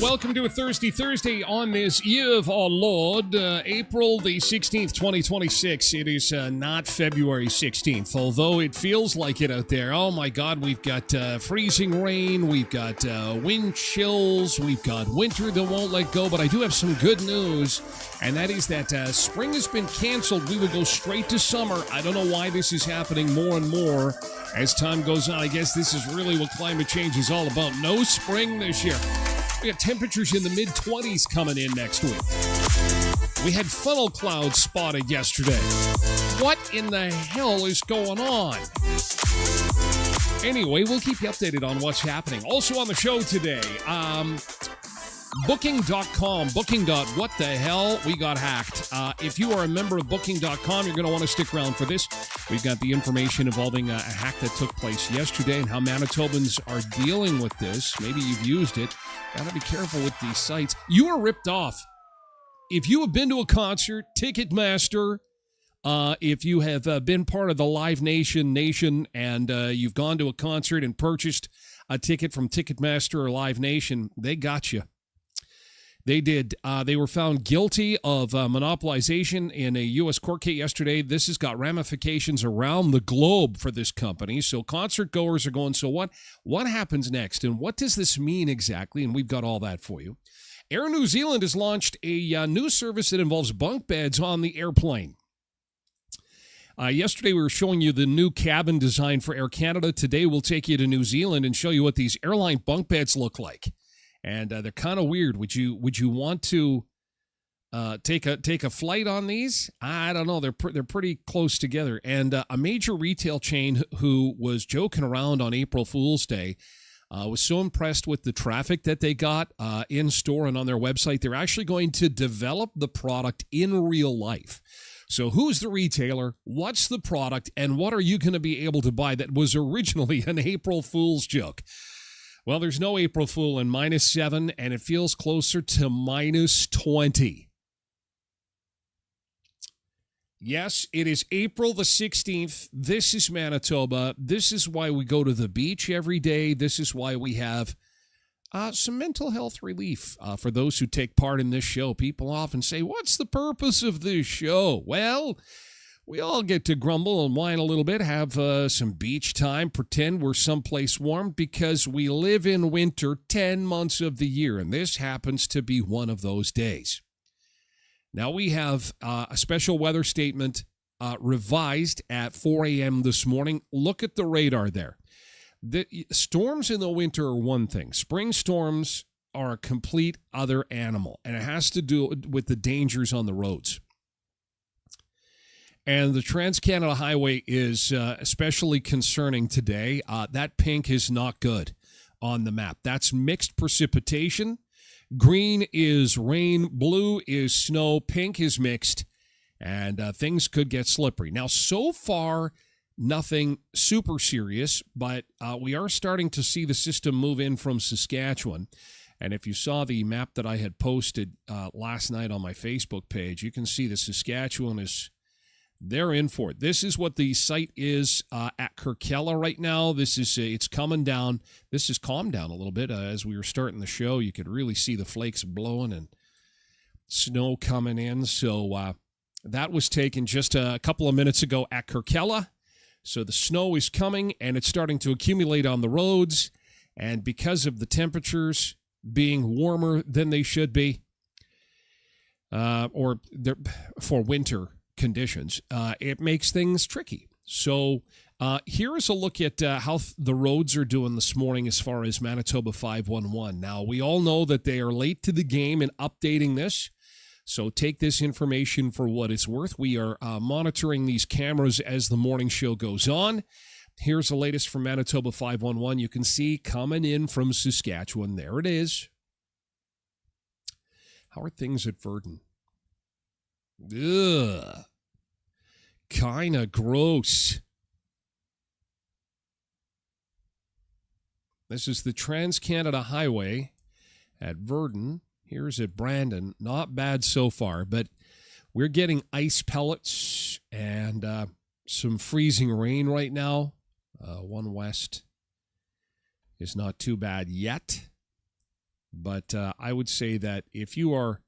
Welcome to a Thursday on this year of our Lord, April the 16th, 2026. It is not February 16th, although it feels like it out there. Oh my God, we've got freezing rain, we've got wind chills, we've got winter that won't let go, but I do have some good news, and that is that spring has been canceled. We will go straight to summer. I don't know why this is happening more and more as time goes on. I guess this is really what climate change is all about. No spring this year. We got temperatures in the mid-20s coming in next week. We had funnel clouds spotted yesterday. What in the hell is going on? Anyway, we'll keep you updated on what's happening. Also on the show today, Booking.com, what the hell? We got hacked. If you are a member of Booking.com, you're going to want to stick around for this. We've got the information involving a hack that took place yesterday and how Manitobans are dealing with this. Maybe you've used it. Got to be careful with these sites. You are ripped off. If you have been to a concert, Ticketmaster, if you have been part of the Live Nation and you've gone to a concert and purchased a ticket from Ticketmaster or Live Nation, they got you. They did. They were found guilty of monopolization in a U.S. court case yesterday. This has got ramifications around the globe for this company. So concert goers are going, so what happens next? And what does this mean exactly? And we've got all that for you. Air New Zealand has launched a new service that involves bunk beds on the airplane. Yesterday, we were showing you the new cabin design for Air Canada. Today, we'll take you to New Zealand and show you what these airline bunk beds look like. And they're kind of weird. Would you want to take a flight on these? I don't know. They're pretty close together. And a major retail chain who was joking around on April Fool's Day was so impressed with the traffic that they got in store and on their website. They're actually going to develop the product in real life. So who's the retailer? What's the product? And what are you going to be able to buy that was originally an April Fool's joke? Well, there's no April Fool in -7, and it feels closer to -20. Yes, it is April the 16th. This is Manitoba. This is why we go to the beach every day. This is why we have some mental health relief for those who take part in this show. People often say, what's the purpose of this show? Well, We all get to grumble and whine a little bit, have some beach time, pretend we're someplace warm because we live in winter 10 months of the year, and this happens to be one of those days. Now we have a special weather statement revised at 4 a.m. this morning. Look at the radar there. The storms in the winter are one thing. Spring storms are a complete other animal, and it has to do with the dangers on the roads. And the Trans-Canada Highway is especially concerning today. That pink is not good on the map. That's mixed precipitation. Green is rain, blue is snow, pink is mixed, and things could get slippery. Now, so far, nothing super serious, but we are starting to see the system move in from Saskatchewan. And if you saw the map that I had posted last night on my Facebook page, you can see that Saskatchewan they're in for it. This is what the site is at Kirkella right now. It's coming down. This has calmed down a little bit. As we were starting the show, you could really see the flakes blowing and snow coming in. So that was taken just a couple of minutes ago at Kirkella. So the snow is coming, and it's starting to accumulate on the roads. And because of the temperatures being warmer than they should be, or for winter conditions, it makes things tricky. So here is a look at how the roads are doing this morning as far as Manitoba 511. Now, we all know that they are late to the game in updating this, so take this information for what it's worth. We are monitoring these cameras as the morning show goes on. Here's the latest from Manitoba 511. You can see coming in from Saskatchewan. There it is. How are things at Virden? Ugh. Kind of gross. This is the Trans-Canada Highway at Virden. Here's at Brandon. Not bad so far, but we're getting ice pellets and some freezing rain right now. 1 West is not too bad yet, but I would say that if you are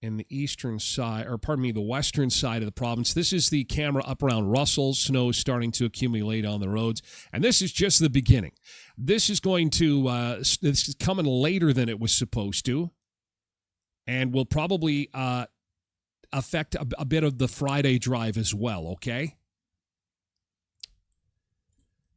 in the eastern side, the western side of the province. This is the camera up around Russell. Snow is starting to accumulate on the roads, and this is just the beginning. This is going to, this is coming later than it was supposed to, and will probably affect a bit of the Friday drive as well, okay?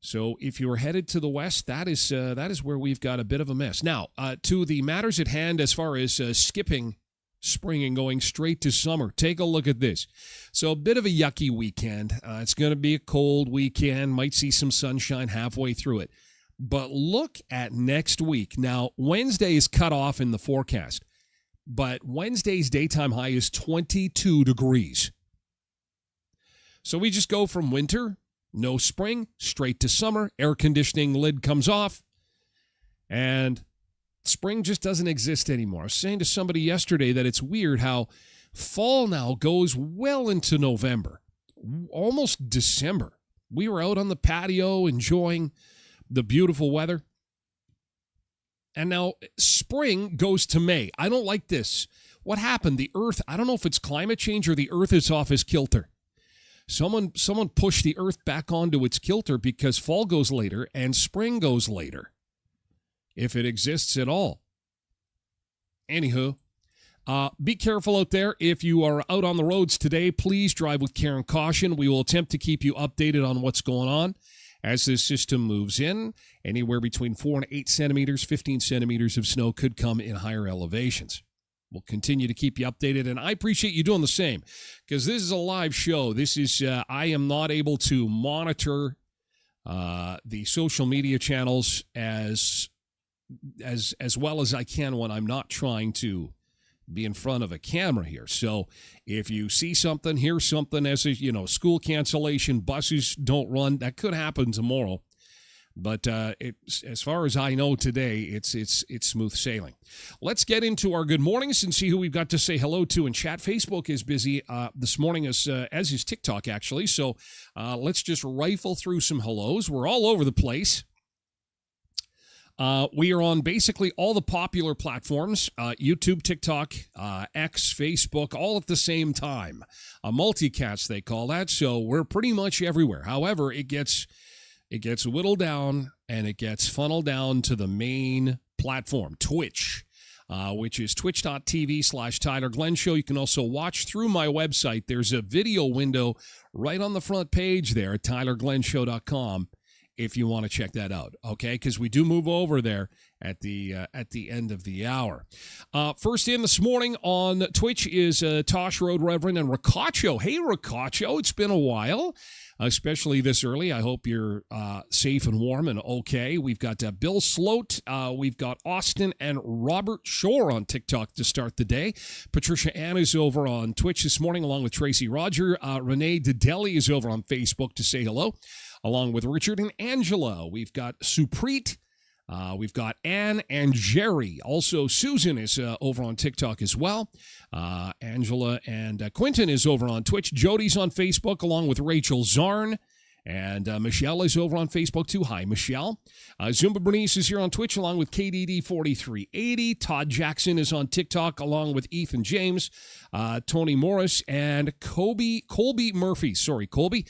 So if you're headed to the west, that is where we've got a bit of a mess. Now, to the matters at hand as far as skipping spring and going straight to summer. Take a look at this. So a bit of a yucky weekend. It's going to be a cold weekend. Might see some sunshine halfway through it. But look at next week. Now, Wednesday is cut off in the forecast, but Wednesday's daytime high is 22 degrees. So we just go from winter, no spring, straight to summer. Air conditioning lid comes off, and spring just doesn't exist anymore. I was saying to somebody yesterday that it's weird how fall now goes well into November, almost December. We were out on the patio enjoying the beautiful weather, and now spring goes to May. I don't like this. What happened? The earth, I don't know if it's climate change or the earth is off its kilter. Someone pushed the earth back onto its kilter because fall goes later and spring goes later, if it exists at all. Anywho, be careful out there. If you are out on the roads today, please drive with care and caution. We will attempt to keep you updated on what's going on as this system moves in. Anywhere between 4 and 8 centimeters, 15 centimeters of snow could come in higher elevations. We'll continue to keep you updated, and I appreciate you doing the same, because this is a live show. This is I am not able to monitor the social media channels as well as I can when I'm not trying to be in front of a camera here. So if you see something, hear something as a, school cancellation, buses don't run, that could happen tomorrow. But as far as I know today, it's smooth sailing. Let's get into our good mornings and see who we've got to say hello to in chat. Facebook is busy this morning, as is TikTok, actually. So let's just rifle through some hellos. We're all over the place. We are on basically all the popular platforms, YouTube, TikTok, X, Facebook, all at the same time. A multicast, they call that. So we're pretty much everywhere. However, it gets whittled down and it gets funneled down to the main platform, Twitch, which is twitch.tv/Tyler Glen Show. You can also watch through my website. There's a video window right on the front page there at tylerglenshow.com if you want to check that out, okay? Because we do move over there at the end of the hour. First in this morning on Twitch is Tosh Road Reverend and Riccaccio. Hey, Riccaccio, it's been a while, especially this early. I hope you're safe and warm and okay. We've got Bill Sloat. We've got Austin and Robert Shore on TikTok to start the day. Patricia Ann is over on Twitch this morning along with Tracy Roger. Renee Dedeli is over on Facebook to say hello, along with Richard and Angela. We've got Supreet. We've got Ann and Jerry. Also, Susan is over on TikTok as well. Angela and Quentin is over on Twitch. Jody's on Facebook along with Rachel Zarn. And Michelle is over on Facebook too. Hi, Michelle. Zumba Bernice is here on Twitch along with KDD4380. Todd Jackson is on TikTok along with Ethan James, Tony Morris, and Colby Murphy. Sorry, Colby.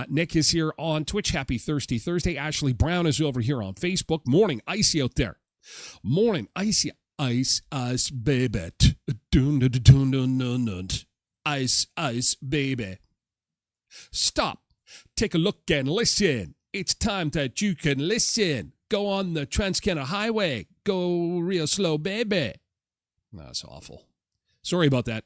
Nick is here on Twitch. Happy Thirsty Thursday. Ashley Brown is over here on Facebook. Morning, icy out there. Morning, icy. Ice, ice, baby. Dun, dun, dun, dun, dun, dun. Ice, ice, baby. Stop. Take a look and listen. It's time that you can listen. Go on the Trans-Canada Highway. Go real slow, baby. That's awful. Sorry about that.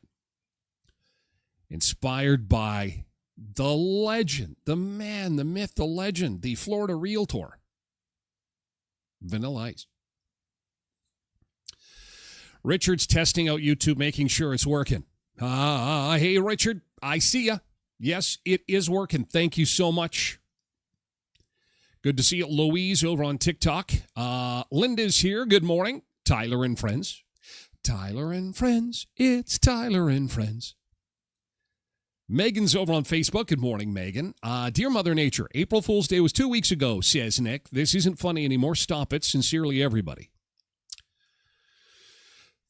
Inspired by the legend, the man, the myth, the legend, the Florida Realtor, Vanilla Ice. Richard's testing out YouTube, making sure it's working. Hey, Richard, I see ya. Yes, it is working. Thank you so much. Good to see you. Louise over on TikTok. Linda's here. Good morning. Tyler and friends. Tyler and friends. It's Tyler and friends. Megan's over on Facebook. Good morning, Megan. Dear Mother Nature, April Fool's Day was 2 weeks ago, says Nick. This isn't funny anymore. Stop it. Sincerely, everybody.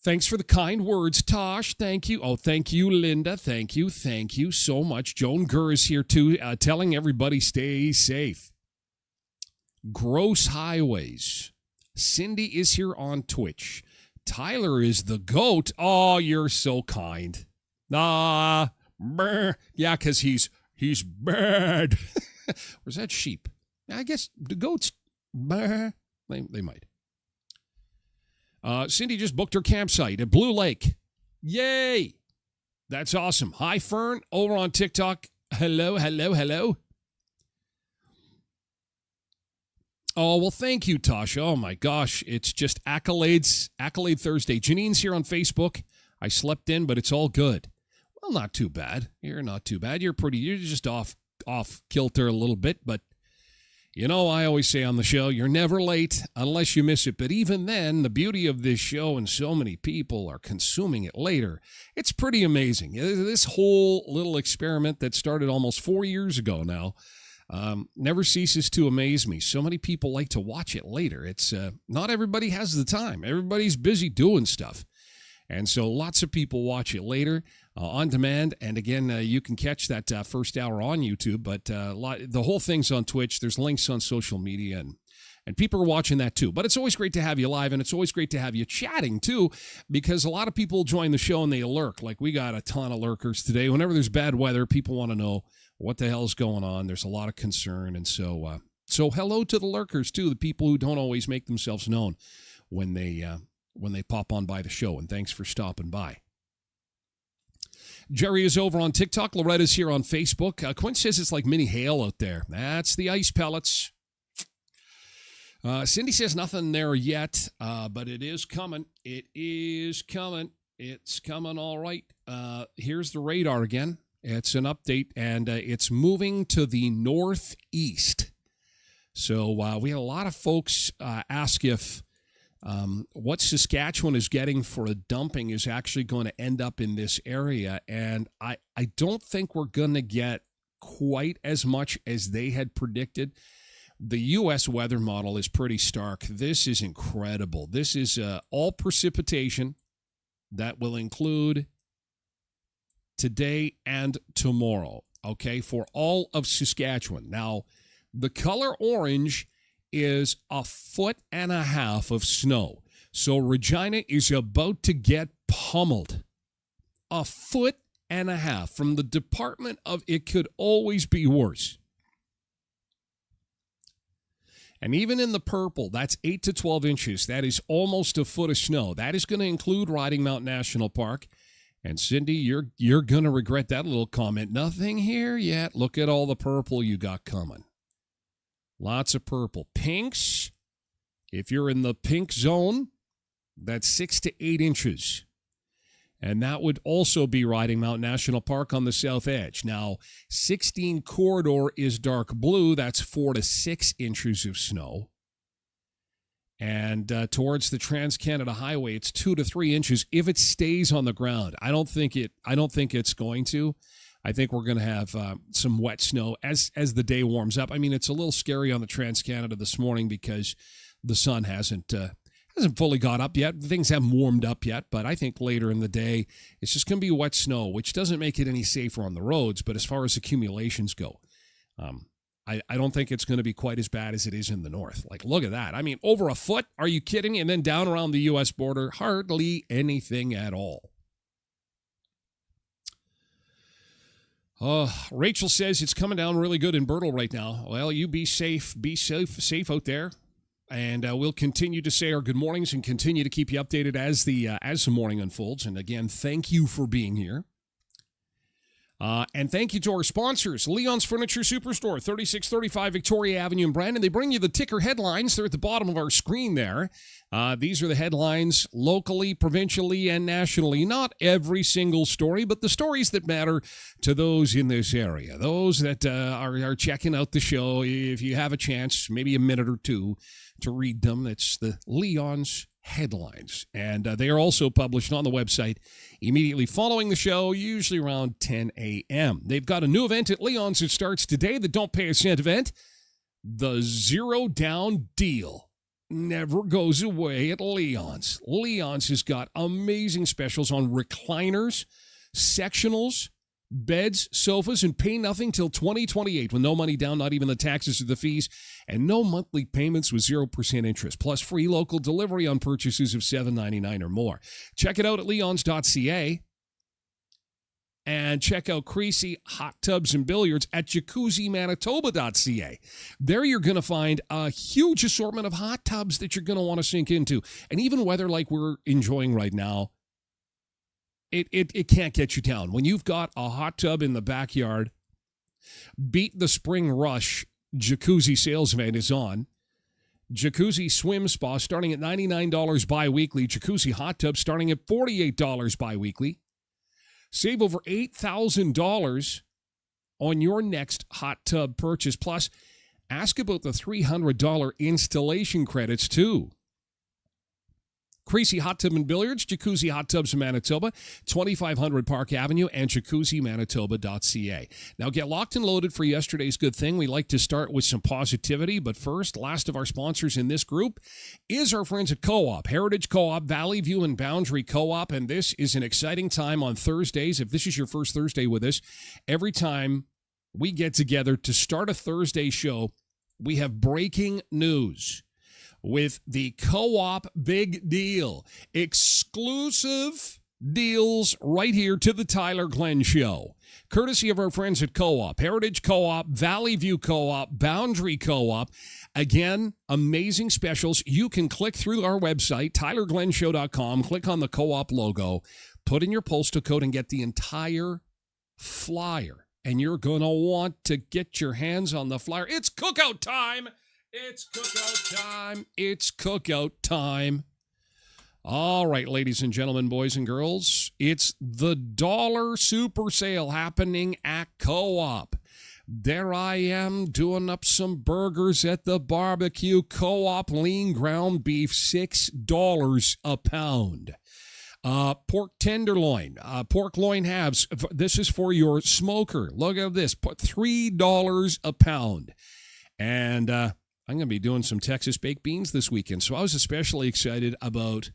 Thanks for the kind words, Tosh. Thank you. Oh, thank you, Linda. Thank you. Thank you so much. Joan Gurr is here, too, telling everybody stay safe. Gross Highways. Cindy is here on Twitch. Tyler is the GOAT. Oh, you're so kind. Yeah, because he's bad. Where's that sheep? I guess the goats, they might. Cindy just booked her campsite at Blue Lake. Yay! That's awesome. Hi, Fern, over on TikTok. Hello, hello, hello. Oh, well, thank you, Tasha. Oh, my gosh. It's just Accolade Thursday. Janine's here on Facebook. I slept in, but it's all good. Well, not too bad. You're not too bad. You're just off kilter a little bit, but you know, I always say on the show, you're never late unless you miss it. But even then, the beauty of this show, and so many people are consuming it later, it's pretty amazing. This whole little experiment that started almost 4 years ago now never ceases to amaze me. So many people like to watch it later. It's not everybody has the time. Everybody's busy doing stuff. And so lots of people watch it later on demand. And again, you can catch that first hour on YouTube. But the whole thing's on Twitch. There's links on social media. And people are watching that too. But it's always great to have you live. And it's always great to have you chatting too. Because a lot of people join the show and they lurk. Like we got a ton of lurkers today. Whenever there's bad weather, people want to know what the hell's going on. There's a lot of concern. And so hello to the lurkers too. The people who don't always make themselves known when they pop on by the show, and thanks for stopping by. Jerry is over on TikTok. Loretta's here on Facebook. Quinn says it's like mini hail out there. That's the ice pellets. Cindy says nothing there yet, but it is coming. It is coming. It's coming all right. Here's the radar again. It's an update, and it's moving to the northeast. So we had a lot of folks ask if what Saskatchewan is getting for a dumping is actually going to end up in this area. And I don't think we're going to get quite as much as they had predicted. The U.S. weather model is pretty stark. This is incredible. This is all precipitation that will include today and tomorrow, okay, for all of Saskatchewan. Now, the color orange is 1.5 feet of snow. So Regina is about to get pummeled. 1.5 feet from the Department of It Could Always Be Worse. And even in the purple, that's 8 to 12 inches. That is almost a foot of snow. That is going to include Riding Mountain National Park. And Cindy, you're going to regret that little comment. Nothing here yet. Look at all the purple you got coming. Lots of purple. Pinks, if you're in the pink zone, that's 6 to 8 inches. And that would also be Riding Mountain National Park on the south edge. Now, 16 corridor is dark blue. That's 4 to 6 inches of snow. And towards the Trans-Canada Highway, it's 2 to 3 inches if it stays on the ground. I don't think it's going to. I think we're going to have some wet snow as the day warms up. I mean, it's a little scary on the Trans-Canada this morning because the sun hasn't fully got up yet. Things haven't warmed up yet, but I think later in the day, it's just going to be wet snow, which doesn't make it any safer on the roads. But as far as accumulations go, I don't think it's going to be quite as bad as it is in the north. Like, look at that. I mean, over a foot? Are you kidding me? And then down around the U.S. border, hardly anything at all. Rachel says it's coming down really good in Birtle right now. Well, you be safe. Be safe out there. And we'll continue to say our good mornings and continue to keep you updated as the morning unfolds. And again, thank you for being here. And thank you to our sponsors, Leon's Furniture Superstore, 3635 Victoria Avenue in Brandon. They bring you the ticker headlines. They're at the bottom of our screen there. These are the headlines locally, provincially, and nationally. Not every single story, but the stories that matter to those in this area. Those that are checking out the show. If you have a chance, maybe a minute or two to read them, it's the Leon's headlines. And they are also published on the website immediately following the show, usually around 10 a.m. They've got a new event at Leon's that starts today, the Don't Pay a Cent event. The Zero Down Deal never goes away at Leon's. Leon's has got amazing specials on recliners, sectionals, beds, sofas, and pay nothing till 2028 with no money down, not even the taxes or the fees, and no monthly payments with 0% interest, plus free local delivery on purchases of $7.99 or more. Check it out at leons.ca. And check out Creasy Hot Tubs and Billiards at jacuzzimanitoba.ca. There you're going to find a huge assortment of hot tubs that you're going to want to sink into. And even weather like we're enjoying right now, It can't get you down. When you've got a hot tub in the backyard, Beat the Spring Rush jacuzzi sales event is on. Jacuzzi swim spa starting at $99 bi-weekly. Jacuzzi hot tub starting at $48 bi-weekly. Save over $8,000 on your next hot tub purchase. Plus, ask about the $300 installation credits too. Creasy Hot Tub and Billiards, Jacuzzi Hot Tubs in Manitoba, 2500 Park Avenue, and jacuzzimanitoba.ca. Now get locked and loaded for yesterday's good thing. We like to start with some positivity, but first, last of our sponsors in this group is our friends at Co-op, Heritage Co-op, Valley View and Boundary Co-op, and this is an exciting time on Thursdays. If this is your first Thursday with us, every time we get together to start a Thursday show, we have breaking news with the Co-op Big Deal. Exclusive deals right here to the Tyler Glen Show. Courtesy of our friends at Co-op, Heritage Co-op, Valley View Co-op, Boundary Co-op. Again, amazing specials. You can click through our website, tylerglenshow.com, click on the Co-op logo, put in your postal code, and get the entire flyer. And you're going to want to get your hands on the flyer. It's cookout time! It's cookout time. It's cookout time. All right, ladies and gentlemen, boys and girls, it's the dollar super sale happening at Co-op. There I am doing up some burgers at the barbecue. Co-op lean ground beef, $6 a pound. Pork tenderloin, pork loin halves. This is for your smoker. Look at this, $3 a pound. And I'm going to be doing some Texas baked beans this weekend. So I was especially excited about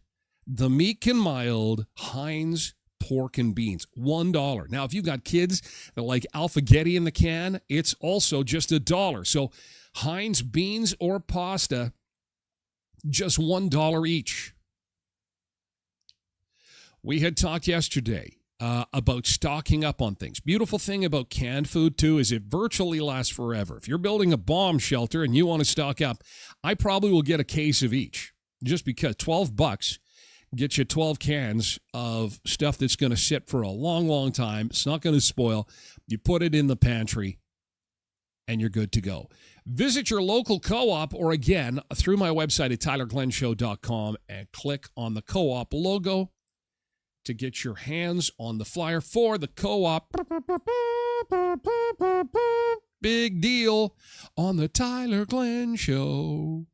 the meek and mild Heinz pork and beans. $1. Now, if you've got kids that like alphagetti in the can, it's also just $1. So Heinz beans or pasta, just $1 each. We had talked yesterday about stocking up on things. Beautiful thing about canned food, too, is it virtually lasts forever. If you're building a bomb shelter and you want to stock up, I probably will get a case of each, just because $12 gets you 12 cans of stuff that's going to sit for a long, long time. It's not going to spoil. You put it in the pantry, and you're good to go. Visit your local co-op, or again, through my website at tylerglenshow.com, and click on the co-op logo to get your hands on the flyer for the co-op. Big deal on the Tyler Glen Show.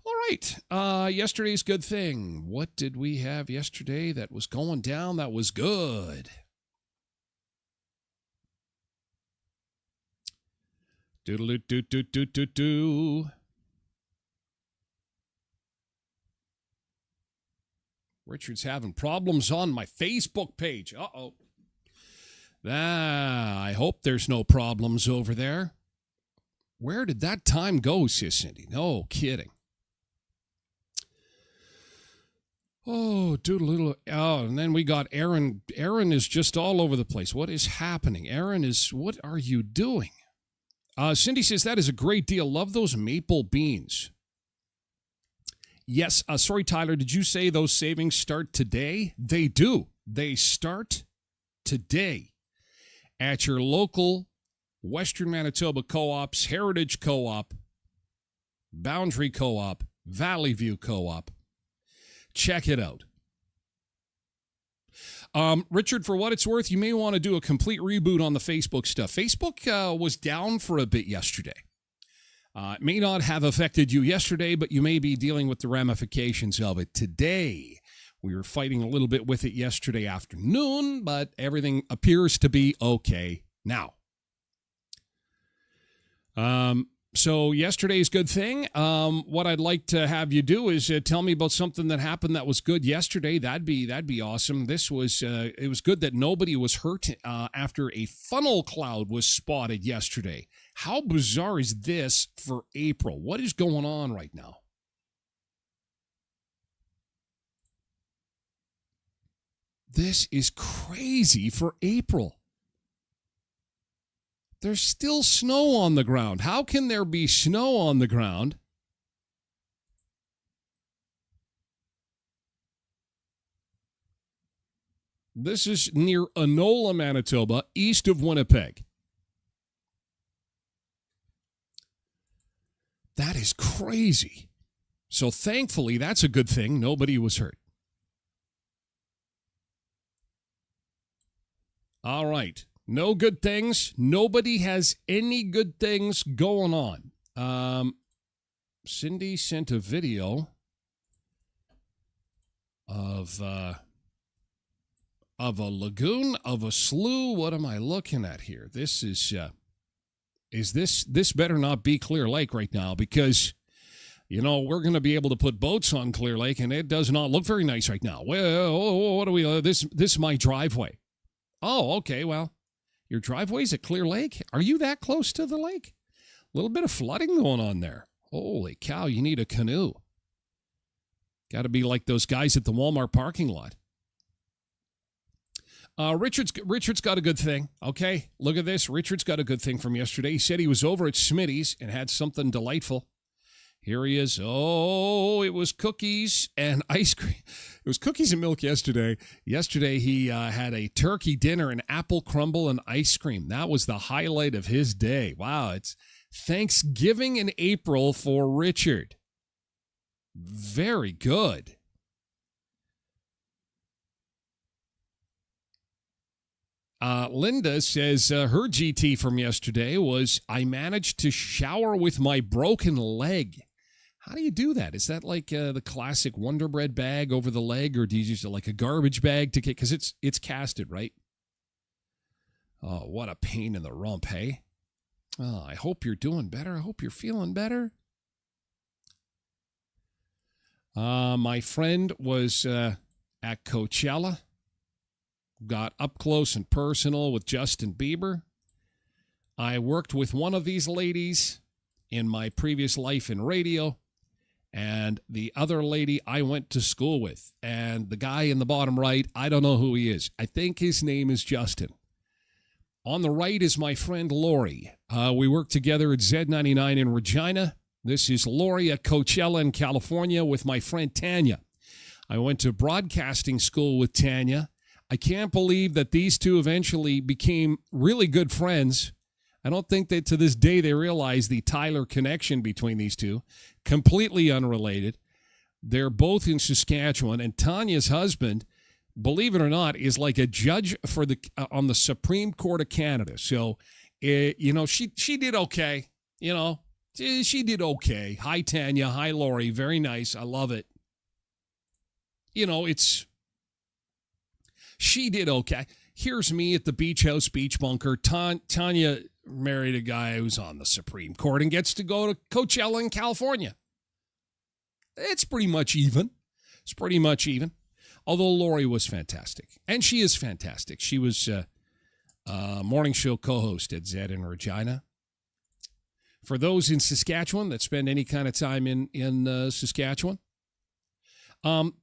All right. Yesterday's good thing. What did we have yesterday that was going down that was good? Doodle-doo-doo-doo-doo-doo. Richard's having problems on my Facebook page. Uh-oh. I hope there's no problems over there. Where did that time go, sis Cindy? No kidding. Oh, doodle-doodle. Oh, and then we got Aaron. Aaron is just all over the place. What is happening? Aaron is, what are you doing? Cindy says, that is a great deal. Love those maple beans. Yes, sorry, Tyler, did you say those savings start today? They do. They start today at your local Western Manitoba co-ops, Heritage Co-op, Boundary Co-op, Valley View Co-op. Check it out. Richard, for what it's worth, you may want to do a complete reboot on the Facebook stuff. Facebook was down for a bit yesterday. It may not have affected you yesterday, but you may be dealing with the ramifications of it today. We were fighting a little bit with it yesterday afternoon, but everything appears to be okay now. So yesterday's good thing. What I'd like to have you do is tell me about something that happened that was good yesterday. That'd be awesome. This was it was good that nobody was hurt after a funnel cloud was spotted yesterday. How bizarre is this for April? What is going on right now? This is crazy for April. There's still snow on the ground. How can there be snow on the ground? This is near Enola, Manitoba, east of Winnipeg. That is crazy. So thankfully, that's a good thing. Nobody was hurt. All right. No good things. Nobody has any good things going on. Cindy sent a video of a lagoon, of a slough. What am I looking at here? This is this better not be Clear Lake right now, because we're going to be able to put boats on Clear Lake, and it does not look very nice right now. Well, what do we? This is my driveway. Oh, okay. Well, your driveway's at Clear Lake? Are you that close to the lake? A little bit of flooding going on there. Holy cow, you need a canoe. Got to be like those guys at the Walmart parking lot. Richard's got a good thing, okay? Look at this. Richard's got a good thing from yesterday. He said he was over at Smitty's and had something delightful. Here he is. Oh, it was cookies and ice cream. It was cookies and milk yesterday. Yesterday, he had a turkey dinner and apple crumble and ice cream. That was the highlight of his day. Wow, it's Thanksgiving in April for Richard. Very good. Linda says her GT from yesterday was, I managed to shower with my broken leg. How do you do that? Is that like the classic Wonder Bread bag over the leg, or do you use like a garbage bag to get, because it's casted, right? Oh, what a pain in the rump, hey? Oh, I hope you're doing better. I hope you're feeling better. My friend was at Coachella, got up close and personal with Justin Bieber. I worked with one of these ladies in my previous life in radio, and the other lady I went to school with. And the guy in the bottom right, I don't know who he is. I think his name is Justin. On the right is my friend Lori. We worked together at Z99 in Regina. This is Lori at Coachella in California with my friend Tanya. I went to broadcasting school with Tanya. I can't believe that these two eventually became really good friends. I don't think that to this day they realize the Tyler connection between these two. Completely unrelated. They're both in Saskatchewan, and Tanya's husband, believe it or not, is like a judge for on the Supreme Court of Canada. So, she did okay. She did okay. Hi, Tanya. Hi, Lori. Very nice. I love it. She did okay. Here's me at the beach house, beach bunker. Tanya married a guy who's on the Supreme Court and gets to go to Coachella in California. It's pretty much even. Although Lori was fantastic. And she is fantastic. She was a morning show co-host at Zed in Regina. For those in Saskatchewan that spend any kind of time in Saskatchewan,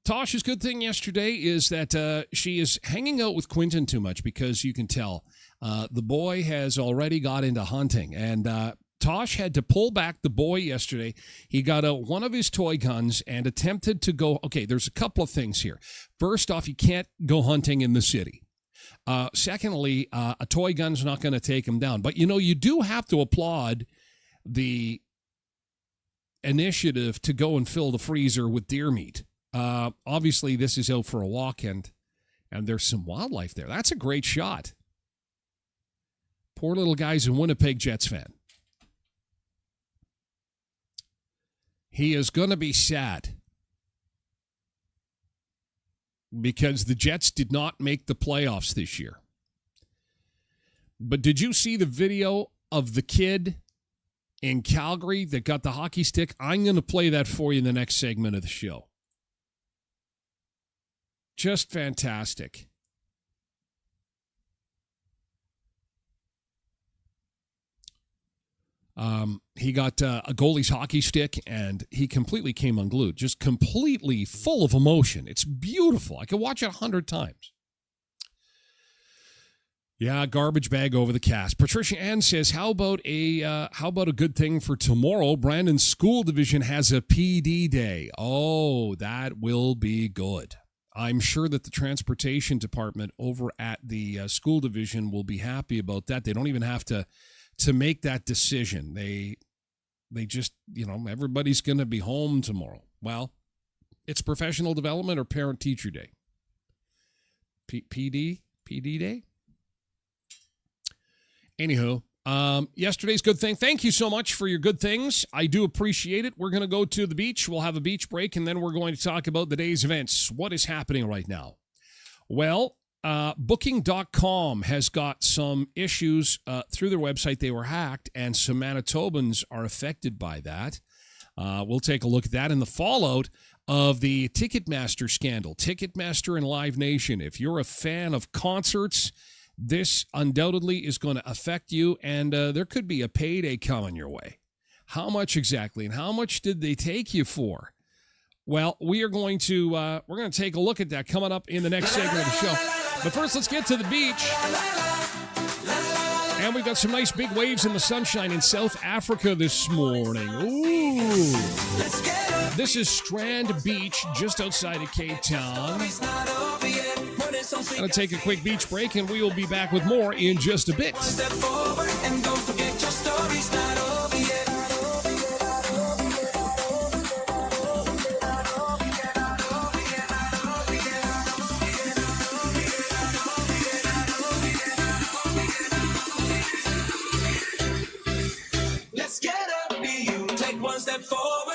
Tosh's good thing yesterday is that she is hanging out with Quentin too much, because you can tell the boy has already got into hunting. And Tosh had to pull back the boy yesterday. He got out one of his toy guns and attempted to go. Okay, there's a couple of things here. First off, you can't go hunting in the city. Secondly, a toy gun's not going to take him down. But, you do have to applaud the initiative to go and fill the freezer with deer meat. Obviously, this is out for a walk, and there's some wildlife there. That's a great shot. Poor little guy's a Winnipeg Jets fan. He is going to be sad because the Jets did not make the playoffs this year. But did you see the video of the kid in Calgary that got the hockey stick? I'm going to play that for you in the next segment of the show. Just fantastic. He got a goalie's hockey stick, and he completely came unglued. Just completely full of emotion. It's beautiful. I could watch it 100 times. Yeah, garbage bag over the cast. Patricia Ann says, how about a good thing for tomorrow? Brandon's school division has a PD day. Oh, that will be good. I'm sure that the transportation department over at the school division will be happy about that. They don't even have to make that decision. They just, everybody's going to be home tomorrow. Well, it's professional development or parent-teacher day. PD day? Anywho, yesterday's good thing. Thank you so much for your good things. I do appreciate it. We're going to go to the beach. We'll have a beach break, and then we're going to talk about the day's events. What is happening right now? Well, Booking.com has got some issues through their website. They were hacked, and some Manitobans are affected by that. We'll take a look at that in the fallout of the Ticketmaster scandal. Ticketmaster and Live Nation. If you're a fan of concerts, this undoubtedly is going to affect you, and there could be a payday coming your way. How much exactly, and how much did they take you for? Well, we're going to take a look at that coming up in the next segment of the show. But first, let's get to the beach. And we've got some nice big waves in the sunshine in South Africa this morning. Ooh. This is Strand Beach, just outside of Cape Town. Gonna take a quick beach break, and we will be back with more in just a bit. Let's get up, be you. Take one step forward.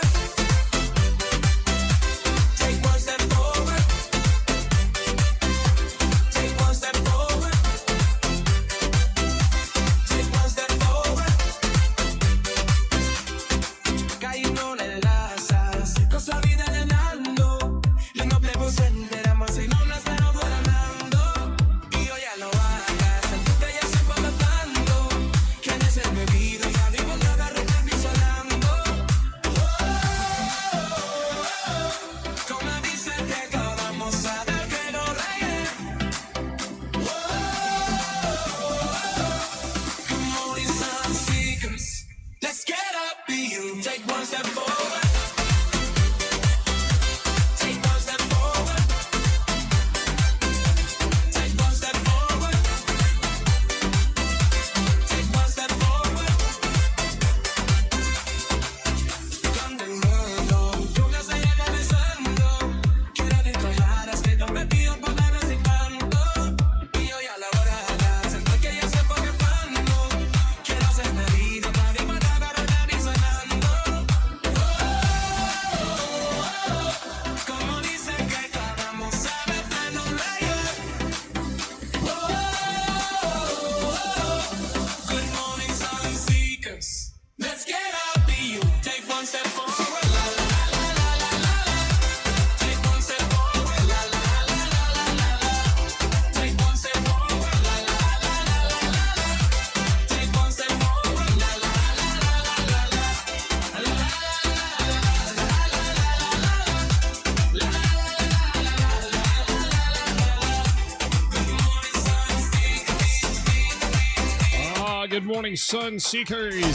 good morning, Sun Seekers.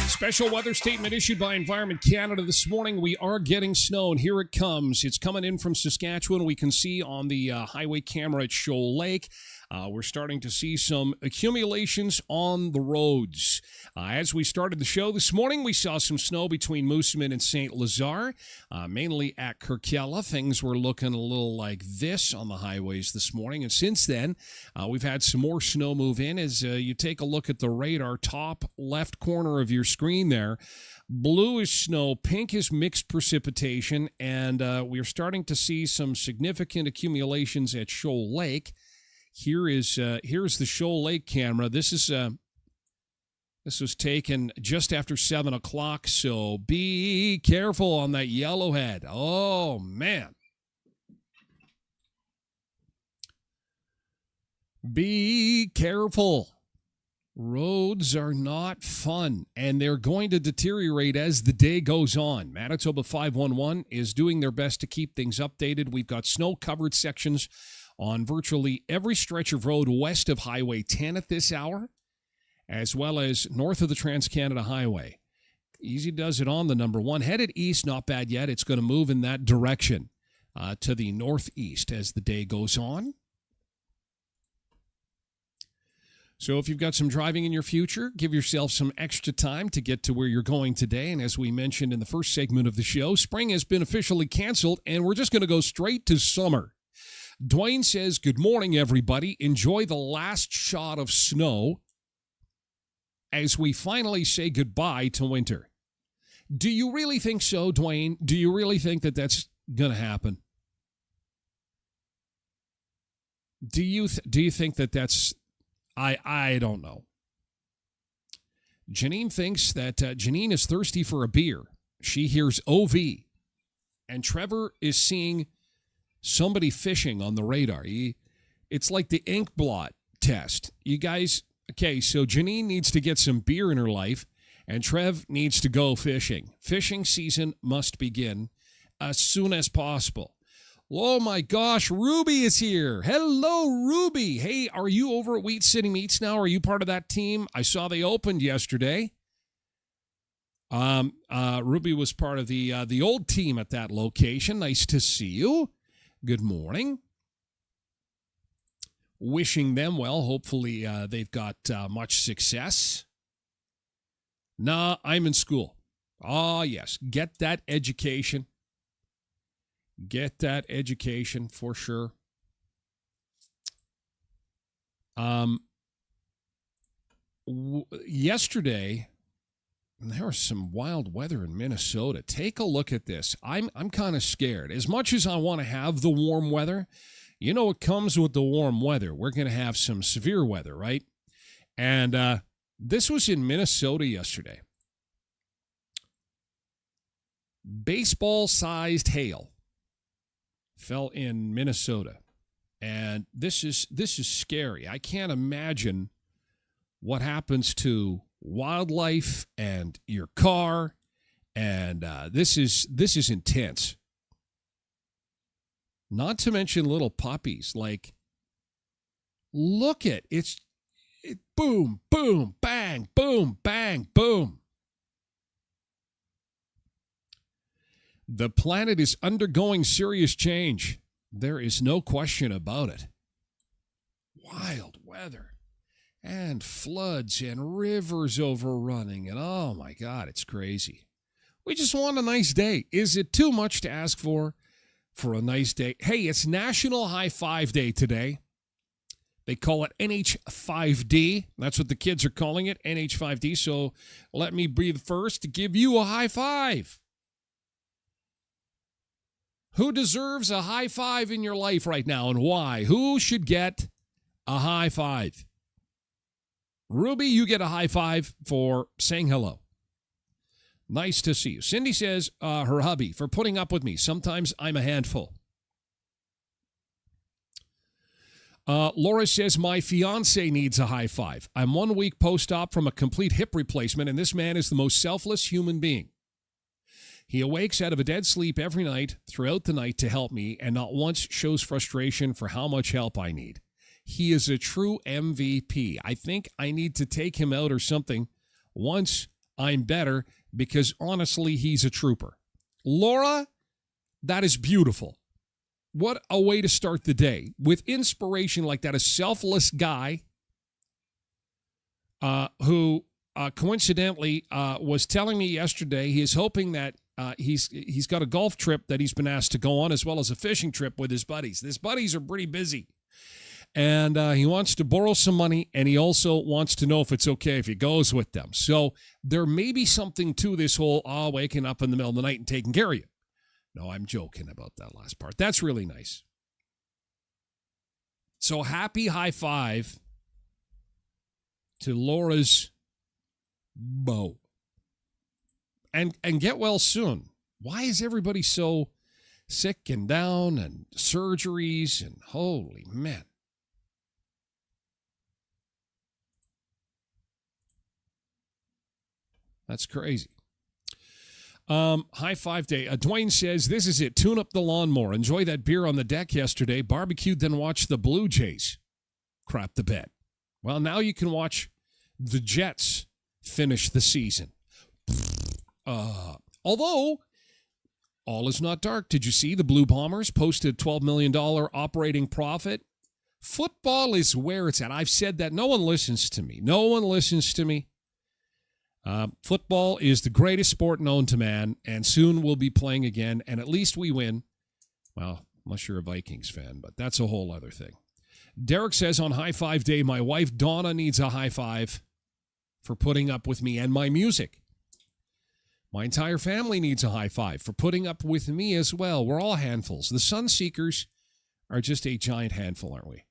Special weather statement issued by Environment Canada this morning. We are getting snow, and here it comes. It's coming in from Saskatchewan. We can see on the highway camera at Shoal Lake. We're starting to see some accumulations on the roads. As we started the show this morning, we saw some snow between Moosomin and St. Lazare, mainly at Kirkella. Things were looking a little like this on the highways this morning. And since then, we've had some more snow move in. As you take a look at the radar, top left corner of your screen there, blue is snow, pink is mixed precipitation, and we're starting to see some significant accumulations at Shoal Lake. Here's the Shoal Lake camera. This was taken just after 7 o'clock, so be careful on that yellowhead. Oh, man. Be careful. Roads are not fun, and they're going to deteriorate as the day goes on. Manitoba 511 is doing their best to keep things updated. We've got snow-covered sections on virtually every stretch of road west of Highway 10 at this hour, as well as north of the Trans-Canada Highway. Easy does it on the number one. Headed east, not bad yet. It's going to move in that direction to the northeast as the day goes on. So if you've got some driving in your future, give yourself some extra time to get to where you're going today. And as we mentioned in the first segment of the show, spring has been officially canceled, and we're just going to go straight to summer. Dwayne says, good morning, everybody. Enjoy the last shot of snow as we finally say goodbye to winter. Do you really think so, Dwayne? Do you really think that that's going to happen? Do you think that that's... I don't know. Janine thinks that Janine is thirsty for a beer. She hears OV. And Trevor is seeing somebody fishing on the radar. It's like the ink blot test. You guys, okay, so Janine needs to get some beer in her life, and Trev needs to go fishing. Fishing season must begin as soon as possible. Oh my gosh, Ruby is here. Hello, Ruby. Hey, are you over at Wheat City Meats now? Are you part of that team? I saw they opened yesterday. Ruby was part of the old team at that location. Nice to see you. Good morning. Wishing them well. Hopefully they've got much success. Nah, I'm in school. Ah, yes. Get that education. Get that education for sure. Yesterday, there was some wild weather in Minnesota. Take a look at this. I'm kind of scared. As much as I want to have the warm weather, you know what comes with the warm weather? We're going to have some severe weather, right? And this was in Minnesota yesterday. Baseball-sized hail fell in Minnesota, and this is scary. I can't imagine what happens to wildlife and your car, and this is intense. Not to mention little puppies. Like, look at it. Boom, boom, bang, boom, bang, boom. The planet is undergoing serious change. There is no question about it. Wild weather and floods and rivers overrunning, and oh my God, it's crazy. We just want a nice day. Is it too much to ask for a nice day? Hey, it's National High Five Day today. They call it NH5D. That's what the kids are calling it, NH5D. So let me breathe first to give you a high five. Who deserves a high five in your life right now, and why? Who should get a high five? Ruby, you get a high five for saying hello. Nice to see you. Cindy says her hubby for putting up with me. Sometimes I'm a handful. Laura says my fiance needs a high five. I'm 1 week post-op from a complete hip replacement, and this man is the most selfless human being. He awakes out of a dead sleep every night throughout the night to help me, and not once shows frustration for how much help I need. he is a true MVP. I think I need to take him out or something once I'm better because, honestly, he's a trooper. Laura, that is beautiful. What a way to start the day. With inspiration like that, a selfless guy who coincidentally was telling me yesterday he is hoping that he's got a golf trip that he's been asked to go on as well as a fishing trip with his buddies. His buddies are pretty busy. And he wants to borrow some money, and he also wants to know if it's okay if he goes with them. So there may be something to this whole waking up in the middle of the night and taking care of you. No, I'm joking about that last part. That's really nice. So happy high five to Laura's beau. And get well soon. Why is everybody so sick and down and surgeries and holy man? That's crazy. High five day. Dwayne says, this is it. Tune up the lawnmower. Enjoy that beer on the deck yesterday. Barbecued, then watched the Blue Jays crap the bed. Well, now you can watch the Jets finish the season. Although, all is not dark. Did you see the Blue Bombers posted $12 million operating profit? Football is where it's at. I've said that. No one listens to me. Football is the greatest sport known to man, and soon we'll be playing again, and at least we win. Well, unless you're a Vikings fan, but that's a whole other thing. Derek says on High Five Day, my wife Donna needs a high five for putting up with me and my music. My entire family needs a high five for putting up with me as well. We're all handfuls. The Sunseekers are just a giant handful, aren't we?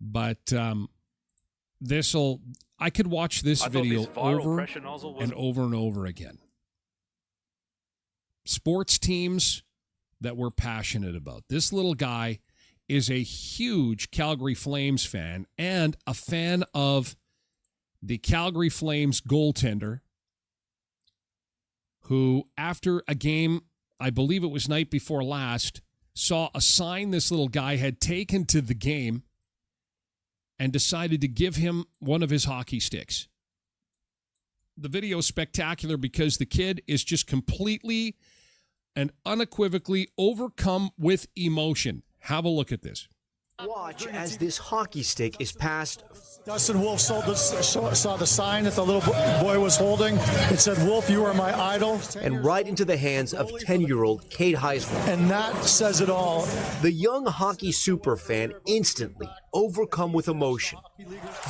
But, I could watch this video over and over again. Sports teams that we're passionate about. This little guy is a huge Calgary Flames fan and a fan of the Calgary Flames goaltender who, after a game, I believe it was night before last, saw a sign this little guy had taken to the game and decided to give him one of his hockey sticks. The video is spectacular because the kid is just completely and unequivocally overcome with emotion. Have a look at this. Watch as this hockey stick is passed. Dustin Wolf saw the sign that the little boy was holding. It said, "Wolf, you are my idol." And right into the hands of 10-year-old Kate Heisler. And that says it all. The young hockey superfan instantly overcome with emotion.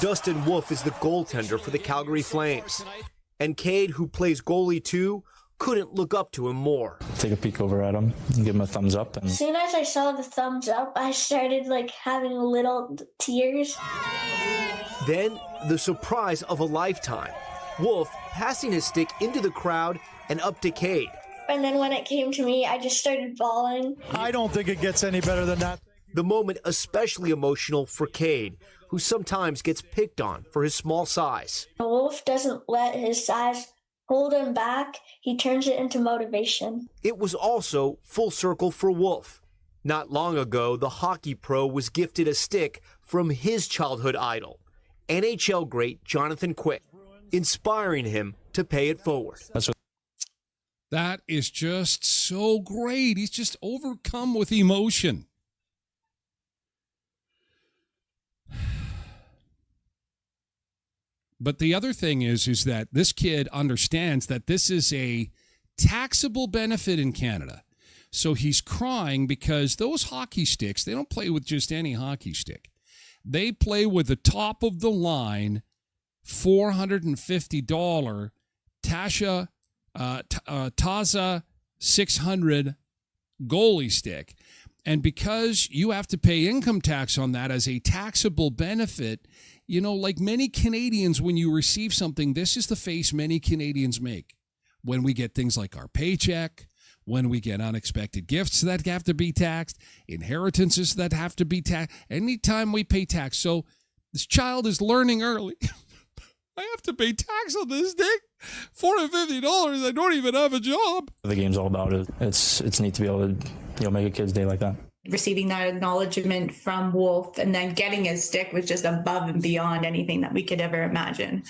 Dustin Wolf is the goaltender for the Calgary Flames. And Cade, who plays goalie too, couldn't look up to him more. Take a peek over at him and give him a thumbs up. And as soon as I saw the thumbs up, I started having little tears. Then the surprise of a lifetime. Wolf passing his stick into the crowd and up to Cade. And then when it came to me, I just started bawling. I don't think it gets any better than that. The moment especially emotional for Cade, who sometimes gets picked on for his small size. Wolf doesn't let his size hold him back. He turns it into motivation. It was also full circle for Wolf. Not long ago, the hockey pro was gifted a stick from his childhood idol, NHL great Jonathan Quick, inspiring him to pay it forward. That is just so great. He's just overcome with emotion. But the other thing is that this kid understands that this is a taxable benefit in Canada. So he's crying because those hockey sticks, they don't play with just any hockey stick. They play with the top of the line $450 Taza 600 goalie stick. And because you have to pay income tax on that as a taxable benefit, you know, like many Canadians, when you receive something, this is the face many Canadians make. When we get things like our paycheck, when we get unexpected gifts that have to be taxed, inheritances that have to be taxed, anytime we pay tax. So this child is learning early. I have to pay tax on this thing? $450. I don't even have a job. the game's all about it. It's neat to be able to make a kid's day like that. Receiving that acknowledgement from Wolf and then getting his stick was just above and beyond anything that we could ever imagine.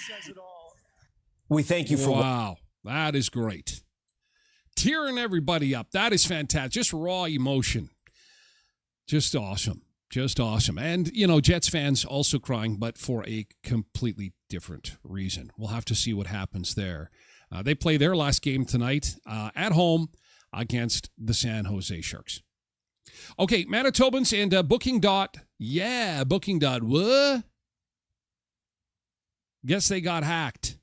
We thank you for Wow, that is great. Tearing everybody up. That is fantastic. Just raw emotion. Just awesome. Just awesome. And, you know, Jets fans also crying, but for a completely different reason. We'll have to see what happens there. They play their last game tonight at home against the San Jose Sharks. Okay, Manitobans and Booking. Booking. What? Guess they got hacked.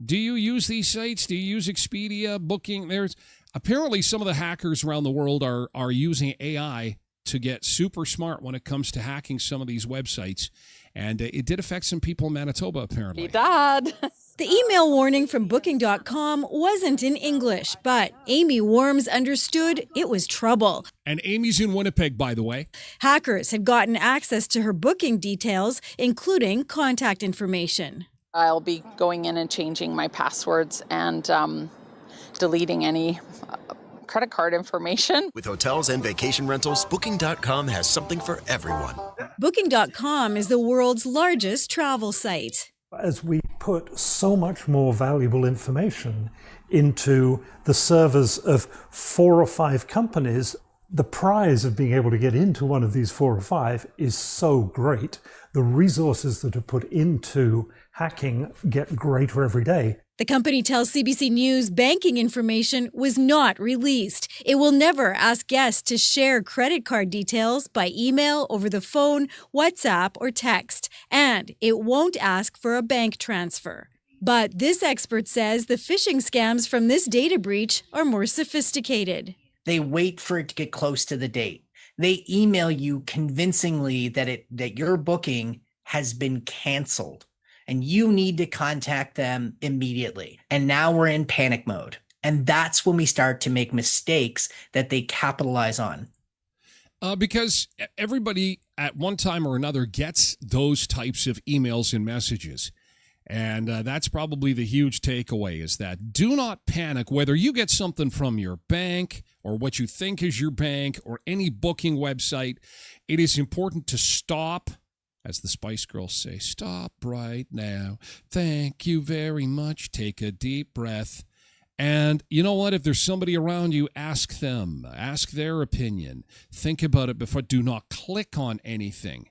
Do you use these sites? Do you use Expedia, Booking? There's apparently some of the hackers around the world are using AI to get super smart when it comes to hacking some of these websites. And it did affect some people in Manitoba, apparently. Dad. The email warning from Booking.com wasn't in English, but Amy Worms understood it was trouble. And Amy's in Winnipeg, by the way. Hackers had gotten access to her booking details, including contact information. I'll be going in and changing my passwords and deleting any credit card information. With hotels and vacation rentals, Booking.com has something for everyone. Booking.com is the world's largest travel site. As we put so much more valuable information into the servers of 4 or 5 companies, the prize of being able to get into one of these 4 or 5 is so great. The resources that are put into hacking get greater every day. The company tells CBC News banking information was not released. It will never ask guests to share credit card details by email, over the phone, WhatsApp, or text. And it won't ask for a bank transfer. But this expert says the phishing scams from this data breach are more sophisticated. They wait for it to get close to the date. They email you convincingly that your booking has been canceled. And you need to contact them immediately. And now we're in panic mode. And that's when we start to make mistakes that they capitalize on. Because everybody at one time or another gets those types of emails and messages. And that's probably the huge takeaway, is that do not panic whether you get something from your bank or what you think is your bank or any booking website. It is important to stop. As the Spice Girls say, stop right now. Thank you very much. Take a deep breath. And you know what? If there's somebody around you, ask them. Ask their opinion. Think about it before. Do not click on anything.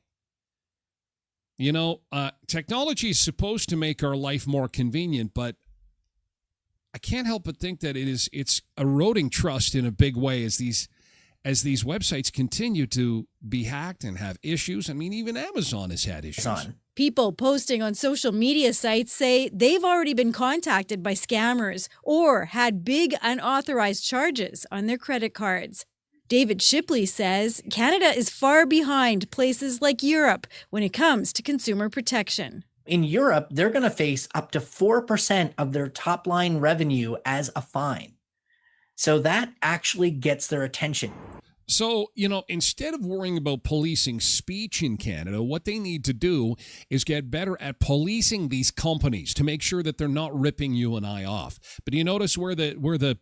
You know, technology is supposed to make our life more convenient, but I can't help but think that it's eroding trust in a big way as these websites continue to be hacked and have issues. I mean, even Amazon has had issues. People posting on social media sites say they've already been contacted by scammers or had big unauthorized charges on their credit cards. David Shipley says Canada is far behind places like Europe when it comes to consumer protection. In Europe, they're going to face up to 4% of their top line revenue as a fine. So that actually gets their attention. So, you know, instead of worrying about policing speech in Canada, what they need to do is get better at policing these companies to make sure that they're not ripping you and I off. But you notice where the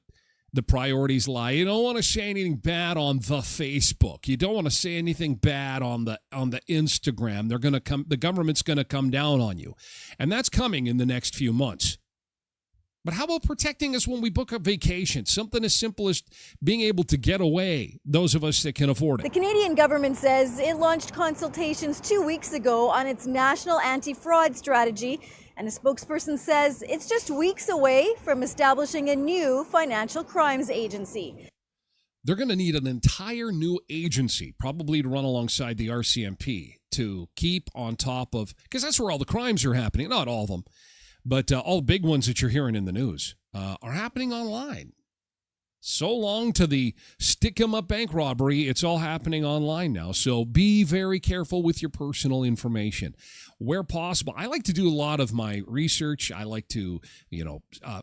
priorities lie. You don't want to say anything bad on the Facebook. You don't want to say anything bad on the Instagram. The government's going to come down on you. And that's coming in the next few months. But how about protecting us when we book a vacation? Something as simple as being able to get away, those of us that can afford it. The Canadian government says it launched consultations 2 weeks ago on its national anti-fraud strategy, and a spokesperson says it's just weeks away from establishing a new financial crimes agency. They're going to need an entire new agency, probably to run alongside the RCMP, to keep on top of, because that's where all the crimes are happening, not all of them. But all the big ones that you're hearing in the news are happening online. So long to the stick-em-up bank robbery, it's all happening online now. So be very careful with your personal information. Where possible, I like to do a lot of my research. I like to,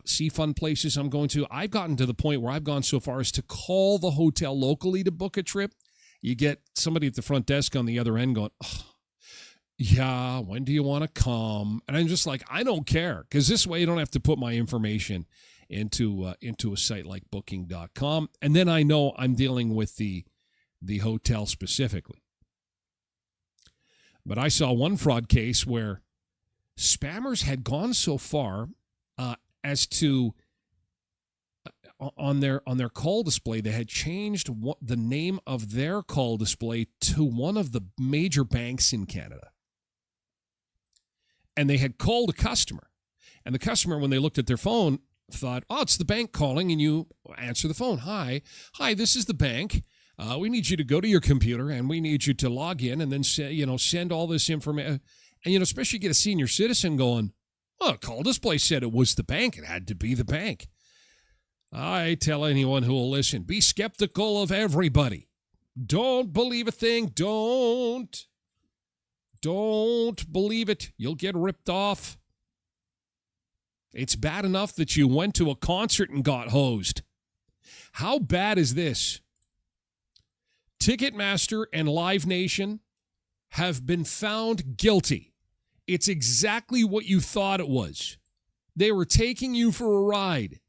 see fun places I'm going to. I've gotten to the point where I've gone so far as to call the hotel locally to book a trip. You get somebody at the front desk on the other end going, oh, yeah, when do you want to come? And I'm just like, I don't care, because this way you don't have to put my information into a site like booking.com. And then I know I'm dealing with the the hotel specifically. But I saw one fraud case where spammers had gone so far as to on their call display, they had changed the name of their call display to one of the major banks in Canada. And they had called a customer. And the customer, when they looked at their phone, thought, oh, it's the bank calling, and you answer the phone. Hi, this is the bank. We need you to go to your computer, and we need you to log in and then send all this information. And, especially get a senior citizen going, well, call display said it was the bank. It had to be the bank. I tell anyone who will listen, be skeptical of everybody. Don't believe a thing. Don't believe it. You'll get ripped off. It's bad enough that you went to a concert and got hosed. How bad is this? Ticketmaster and Live Nation have been found guilty. It's exactly what you thought it was. They were taking you for a ride.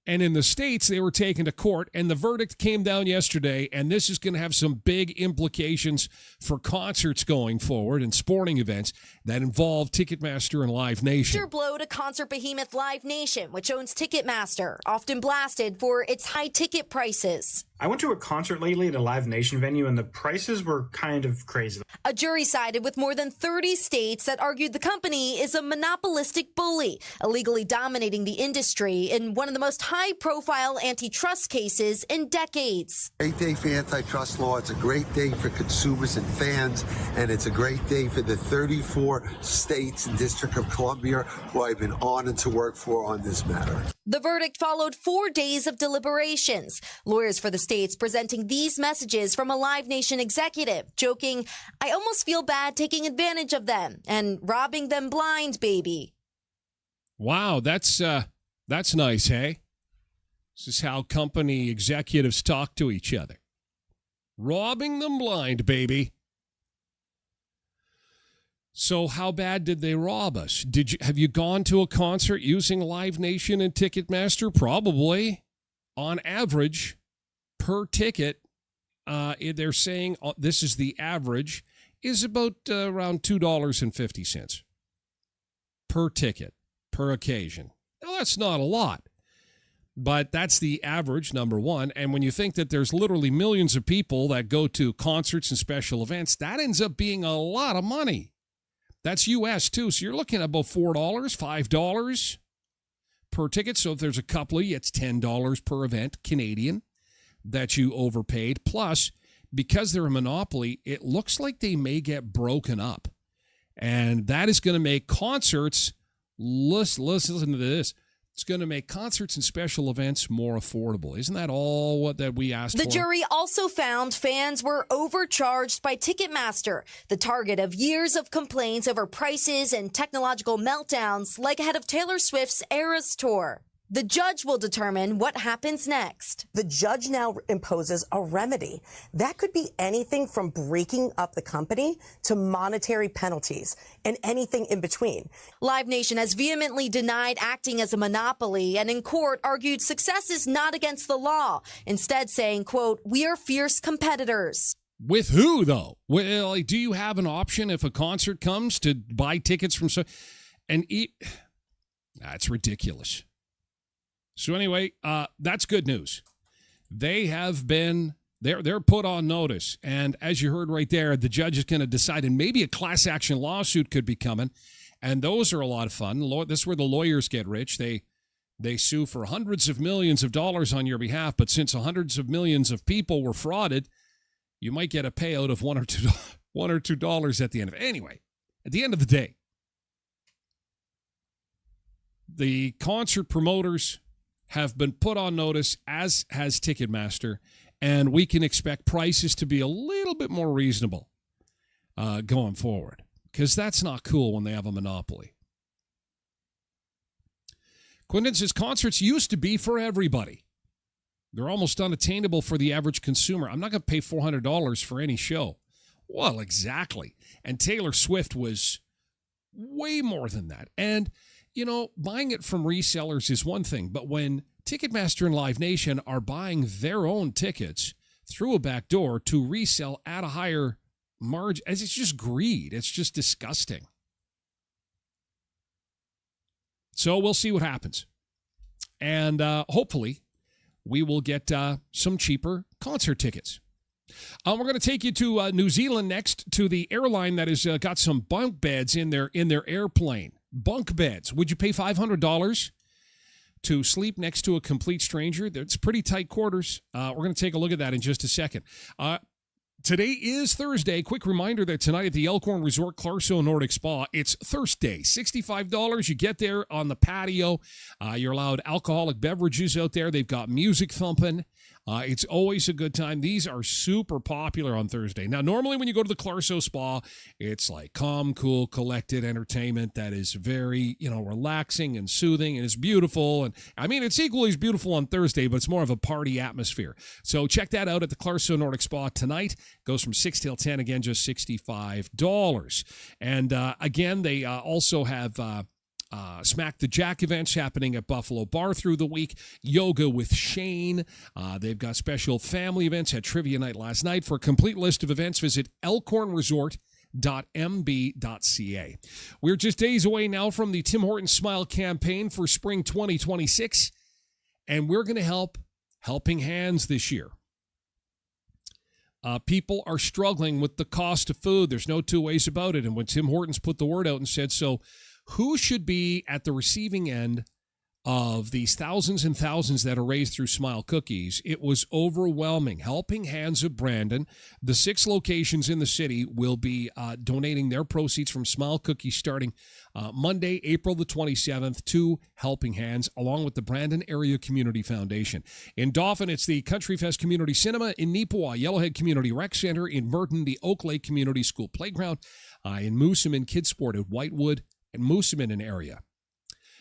And in the States, they were taken to court, and the verdict came down yesterday, and this is going to have some big implications for concerts going forward and sporting events that involve Ticketmaster and Live Nation. Major blow to concert behemoth Live Nation, which owns Ticketmaster, often blasted for its high ticket prices. I went to a concert lately at a Live Nation venue, and the prices were kind of crazy. A jury sided with more than 30 states that argued the company is a monopolistic bully, illegally dominating the industry in one of the most high-profile antitrust cases in decades. Great day for antitrust law. It's a great day for consumers and fans, and it's a great day for the 34 states and District of Columbia who I've been honored to work for on this matter. The verdict followed 4 days of deliberations. Lawyers for the states presenting these messages from a Live Nation executive, joking, I almost feel bad taking advantage of them and robbing them blind, baby. Wow, that's nice, hey? This is how company executives talk to each other. Robbing them blind, baby. So how bad did they rob us? Have you gone to a concert using Live Nation and Ticketmaster? Probably. On average, per ticket, they're saying this is the average, is about around $2.50 per ticket, per occasion. Now, that's not a lot, but that's the average, number one. And when you think that there's literally millions of people that go to concerts and special events, that ends up being a lot of money. That's U.S. too, so you're looking at about $4, $5 per ticket. So if there's a couple of you, it's $10 per event, Canadian, that you overpaid. Plus, because they're a monopoly, it looks like they may get broken up. And that is going to make concerts, listen to this, it's going to make concerts and special events more affordable. Isn't that all that we asked for? The jury also found fans were overcharged by Ticketmaster, the target of years of complaints over prices and technological meltdowns like ahead of Taylor Swift's Eras Tour. The judge will determine what happens next. The judge now imposes a remedy. That could be anything from breaking up the company to monetary penalties and anything in between. Live Nation has vehemently denied acting as a monopoly and in court argued success is not against the law, instead saying, quote, we are fierce competitors. With who, though? Well, do you have an option if a concert comes to buy tickets from That's ridiculous. So anyway, that's good news. They have been, they're put on notice. And as you heard right there, the judge is going to decide, and maybe a class action lawsuit could be coming. And those are a lot of fun. This is where the lawyers get rich. They sue for hundreds of millions of dollars on your behalf. But since hundreds of millions of people were frauded, you might get a payout of $1 or $2 at the end of it. Anyway, at the end of the day, the concert promoters have been put on notice, as has Ticketmaster, and we can expect prices to be a little bit more reasonable going forward, because that's not cool when they have a monopoly. Quinton says concerts used to be for everybody. They're almost unattainable for the average consumer. I'm not going to pay $400 for any show. Well, exactly. And Taylor Swift was way more than that. And buying it from resellers is one thing, but when Ticketmaster and Live Nation are buying their own tickets through a back door to resell at a higher margin. It's just greed. It's just disgusting. So we'll see what happens. And hopefully we will get some cheaper concert tickets. We're going to take you to New Zealand next, to the airline that has got some bunk beds in their airplane. Bunk beds. Would you pay $500 to sleep next to a complete stranger? It's pretty tight quarters. We're going to take a look at that in just a second. Today is Thursday. Quick reminder that tonight at the Elkhorn Resort Clarso Nordic Spa, it's Thursday. $65. You get there on the patio. You're allowed alcoholic beverages out there. They've got music thumping. It's always a good time. These are super popular on Thursday. Now, normally when you go to the Clarso Spa, it's like calm, cool, collected entertainment that is very, relaxing and soothing, and it's beautiful. And I mean, it's equally as beautiful on Thursday, but it's more of a party atmosphere. So check that out at the Clarso Nordic Spa tonight. Goes from 6 till 10, again, just $65. And again, they also have Smack the Jack events happening at Buffalo Bar through the week. Yoga with Shane. They've got special family events. Had trivia night last night. For a complete list of events, visit elkhornresort.mb.ca. We're just days away now from the Tim Hortons Smile campaign for spring 2026, and we're going to help Helping Hands this year. People are struggling with the cost of food. There's no two ways about it. And when Tim Hortons put the word out and said, so who should be at the receiving end of these thousands and thousands that are raised through Smile Cookies, it was overwhelming. Helping Hands of Brandon, the 6 locations in the city, will be donating their proceeds from Smile Cookies starting Monday, April the 27th, to Helping Hands, along with the Brandon Area Community Foundation. In Dauphin, it's the Country Fest Community Cinema. In Neepawa, Yellowhead Community Rec Center. In Merton, the Oak Lake Community School Playground. In Moosomin, Kids Sport at Whitewood and Moosomin area.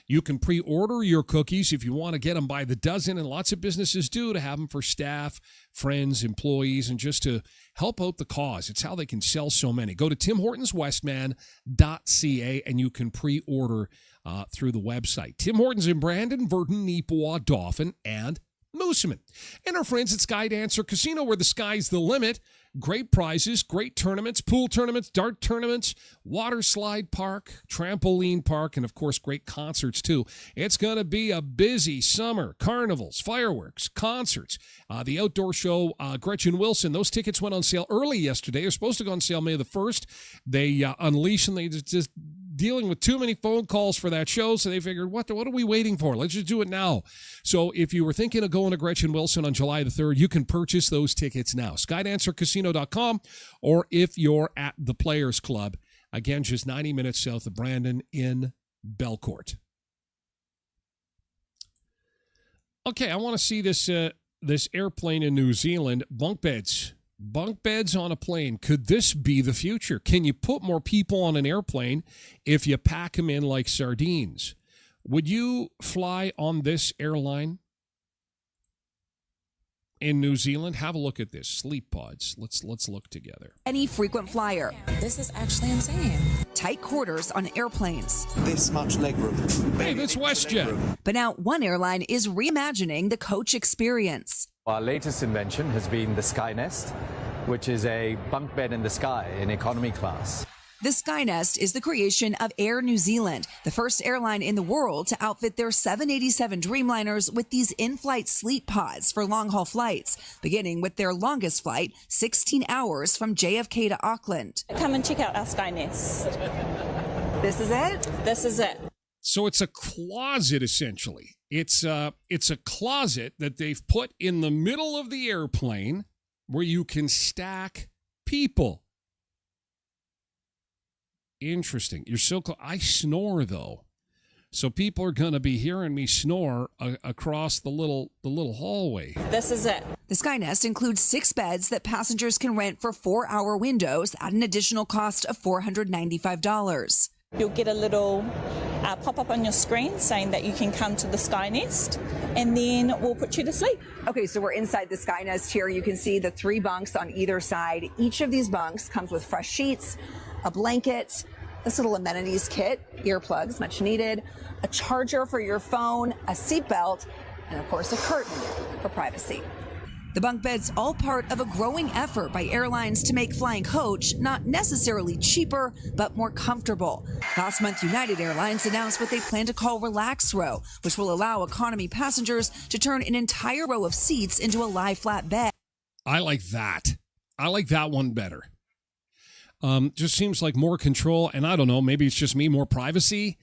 You can pre-order your cookies if you want to get them by the dozen, and lots of businesses do, to have them for staff, friends, employees, and just to help out the cause. It's how they can sell so many. Go to timhortonswestman.ca and you can pre-order through the website. Tim Hortons in Brandon, Virden, Neepawa, Dauphin, and Moosomin. And our friends at Sky Dancer Casino, where the sky's the limit. Great prizes, great tournaments, pool tournaments, dart tournaments, water slide park, trampoline park, and of course, great concerts too. It's going to be a busy summer. Carnivals, fireworks, concerts, the outdoor show, Gretchen Wilson. Those tickets went on sale early yesterday. They're supposed to go on sale May the 1st. They unleashed and they just dealing with too many phone calls for that show, so they figured, what are we waiting for? Let's just do it now. So if you were thinking of going to Gretchen Wilson on July the 3rd, you can purchase those tickets now. SkydancerCasino.com, or if you're at the Players Club, again, just 90 minutes south of Brandon in Belcourt. Okay, I want to see this airplane in New Zealand. Bunk beds on a plane. Could this be the future? Can you put more people on an airplane if you pack them in like sardines? Would you fly on this airline in New Zealand? Have a look at this. Sleep pods. Let's look together. Any frequent flyer. This is actually insane. Tight quarters on airplanes. This much legroom. Hey, that's WestJet. But now one airline is reimagining the coach experience. Our latest invention has been the Skynest, which is a bunk bed in the sky in economy class. The Skynest is the creation of Air New Zealand, the first airline in the world to outfit their 787 Dreamliners with these in-flight sleep pods for long-haul flights, beginning with their longest flight, 16 hours from JFK to Auckland. Come and check out our Skynest. This is it? This is it. So it's a closet, essentially. It's a closet that they've put in the middle of the airplane where you can stack people. Interesting. You're so close. I snore, though. So people are going to be hearing me snore across the little hallway. This is it. The Skynest includes 6 beds that passengers can rent for 4-hour windows at an additional cost of $495. You'll get a little pop-up on your screen saying that you can come to the Skynest, and then we'll put you to sleep. Okay, so we're inside the Skynest here. You can see the 3 bunks on either side. Each of these bunks comes with fresh sheets, a blanket, this little amenities kit, earplugs, much needed, a charger for your phone, a seatbelt, and of course a curtain for privacy. The bunk beds all part of a growing effort by airlines to make flying coach not necessarily cheaper, but more comfortable. Last month, United Airlines announced what they plan to call Relax Row, which will allow economy passengers to turn an entire row of seats into a lie flat bed. I like that. I like that one better. Just seems like more control, and I don't know, maybe it's just me, more privacy.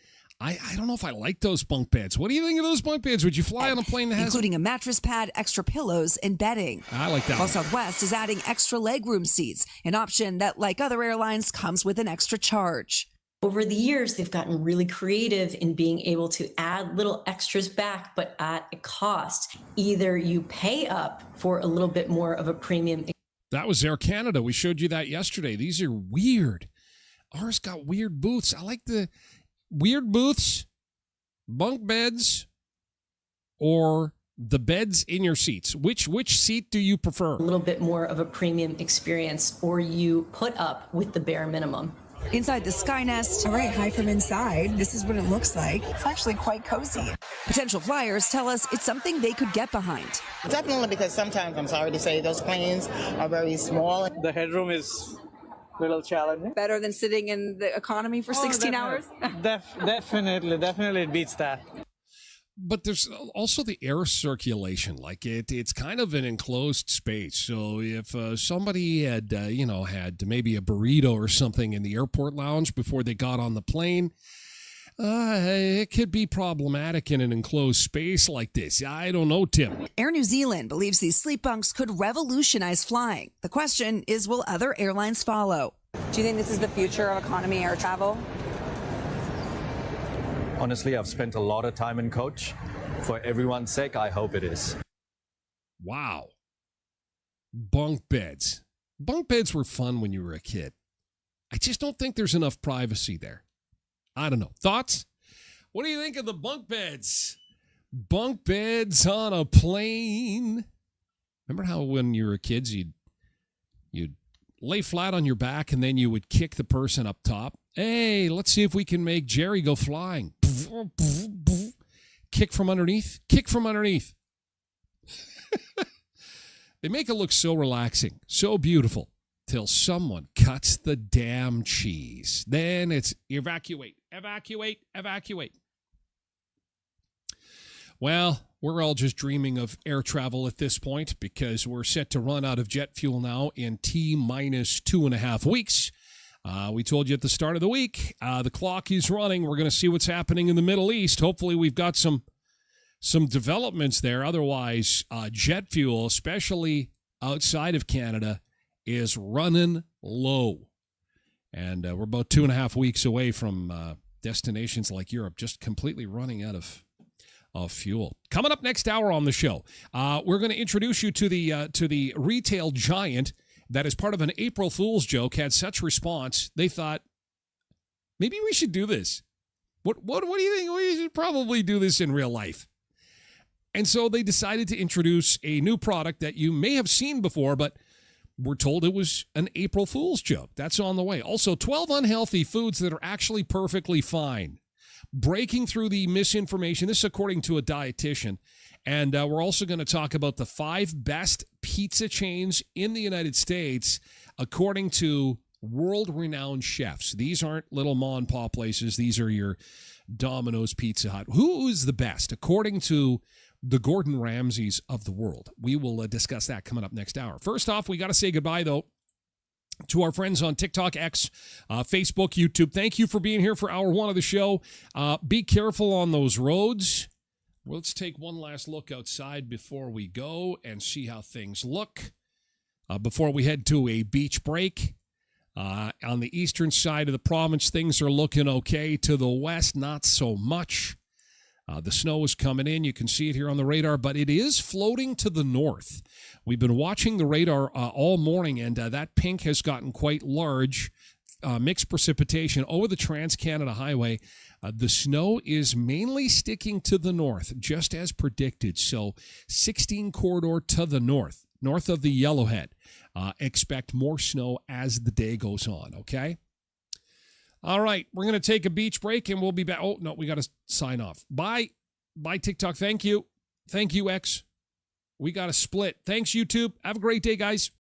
I don't know if I like those bunk beds. What do you think of those bunk beds? Would you fly on a plane that has including a mattress pad, extra pillows, and bedding? I like that While one. Southwest is adding extra legroom seats, an option that, like other airlines, comes with an extra charge. Over the years, they've gotten really creative in being able to add little extras back, but at a cost. Either you pay up for a little bit more of a premium. That was Air Canada. We showed you that yesterday. These are weird. Ours got weird booths. I like the weird booths, bunk beds, or the beds in your seats. Which seat do you prefer? A little bit more of a premium experience, or you put up with the bare minimum. Inside the Skynest. All right, hi from inside. This is what it looks like. It's actually quite cozy. Potential flyers tell us it's something they could get behind. Definitely, because sometimes, I'm sorry to say, those planes are very small. The headroom is a little challenging. Better than sitting in the economy for 16 hours? Definitely it beats that. But there's also the air circulation. Like it's kind of an enclosed space. So if somebody had, had maybe a burrito or something in the airport lounge before they got on the plane, it could be problematic in an enclosed space like this. I don't know, Tim. Air New Zealand believes these sleep bunks could revolutionize flying. The question is, will other airlines follow? Do you think this is the future of economy air travel? Honestly, I've spent a lot of time in coach. For everyone's sake, I hope it is. Wow. Bunk beds. Bunk beds were fun when you were a kid. I just don't think there's enough privacy there. I don't know. Thoughts? What do you think of the bunk beds? Bunk beds on a plane. Remember how when you were kids, you'd lay flat on your back and then you would kick the person up top? Hey, let's see if we can make Jerry go flying. Kick from underneath. Kick from underneath. They make it look so relaxing, so beautiful, till someone cuts the damn cheese. Then it's evacuate, evacuate, evacuate. Well, we're all just dreaming of air travel at this point because we're set to run out of jet fuel now in T-minus 2.5 weeks. We told you at the start of the week, the clock is running. We're going to see what's happening in the Middle East. Hopefully we've got some developments there. Otherwise, jet fuel, especially outside of Canada, is running low. And we're about 2.5 weeks away from destinations like Europe just completely running out of fuel. Coming up next hour on the show, we're going to introduce you to the retail giant that is part of an April Fool's joke, had such response, they thought, maybe we should do this. What do you think? We should probably do this in real life. And so they decided to introduce a new product that you may have seen before, but we're told it was an April Fool's joke. That's on the way. Also, 12 unhealthy foods that are actually perfectly fine. Breaking through the misinformation. This is according to a dietitian. And we're also going to talk about the 5 best pizza chains in the United States, according to world-renowned chefs. These aren't little mom and pop places. These are your Domino's, Pizza Hut. Who is the best, according to the Gordon Ramsays of the world? We will discuss that coming up next hour. First off, we got to say goodbye, though, to our friends on TikTok, X, Facebook, YouTube. Thank you for being here for hour 1 of the show. Be careful on those roads. Well, let's take one last look outside before we go and see how things look. Before we head to a beach break, on the eastern side of the province, things are looking okay. To the west, not so much. The snow is coming in. You can see it here on the radar, but it is floating to the north. We've been watching the radar all morning, and that pink has gotten quite large. Mixed precipitation over the Trans-Canada Highway. The snow is mainly sticking to the north, just as predicted. So 16 corridor to the north of the Yellowhead. Expect more snow as the day goes on, okay? All right, we're going to take a beach break, and we'll be back. Oh, no, we got to sign off. Bye. Bye, TikTok. Thank you. Thank you, X. We got a split. Thanks, YouTube. Have a great day, guys.